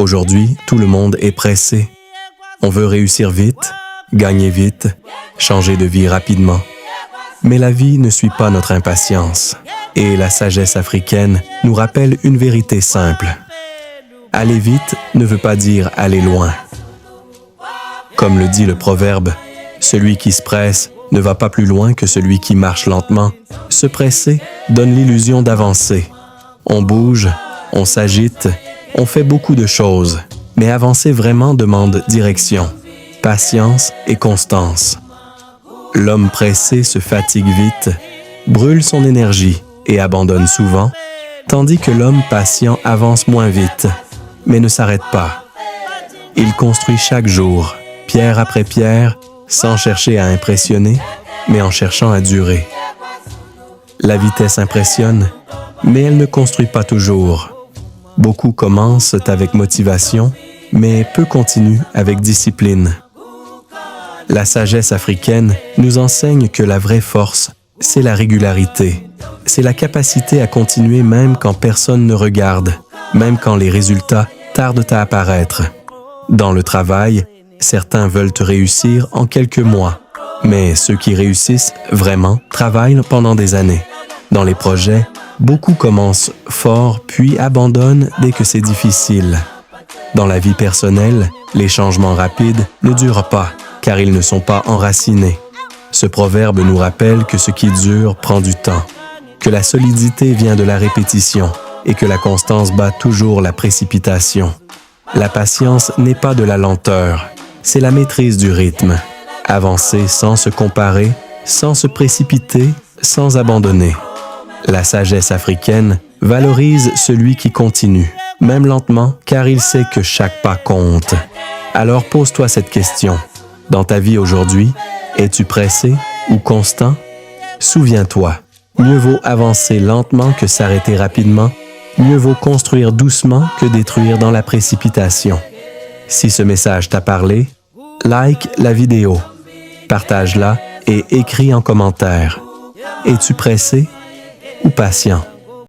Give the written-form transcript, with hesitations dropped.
Aujourd'hui, tout le monde est pressé. On veut réussir vite, gagner vite, changer de vie rapidement. Mais la vie ne suit pas notre impatience. Et la sagesse africaine nous rappelle une vérité simple. Aller vite ne veut pas dire aller loin. Comme le dit le proverbe, celui qui se presse ne va pas plus loin que celui qui marche lentement. Se presser donne l'illusion d'avancer. On bouge, on s'agite, on fait beaucoup de choses, mais avancer vraiment demande direction, patience et constance. L'homme pressé se fatigue vite, brûle son énergie et abandonne souvent, tandis que l'homme patient avance moins vite, mais ne s'arrête pas. Il construit chaque jour, pierre après pierre, sans chercher à impressionner, mais en cherchant à durer. La vitesse impressionne, mais elle ne construit pas toujours. Beaucoup commencent avec motivation, mais peu continuent avec discipline. La sagesse africaine nous enseigne que la vraie force, c'est la régularité. C'est la capacité à continuer même quand personne ne regarde, même quand les résultats tardent à apparaître. Dans le travail, certains veulent réussir en quelques mois, mais ceux qui réussissent vraiment travaillent pendant des années. Dans les projets, beaucoup commencent fort puis abandonnent dès que c'est difficile. Dans la vie personnelle, les changements rapides ne durent pas, car ils ne sont pas enracinés. Ce proverbe nous rappelle que ce qui dure prend du temps, que la solidité vient de la répétition et que la constance bat toujours la précipitation. La patience n'est pas de la lenteur, c'est la maîtrise du rythme. Avancer sans se comparer, sans se précipiter, sans abandonner. La sagesse africaine valorise celui qui continue, même lentement, car il sait que chaque pas compte. Alors pose-toi cette question. Dans ta vie aujourd'hui, es-tu pressé ou constant? Souviens-toi, mieux vaut avancer lentement que s'arrêter rapidement, mieux vaut construire doucement que détruire dans la précipitation. Si ce message t'a parlé, like la vidéo, partage-la et écris en commentaire. Es-tu pressé ou patient?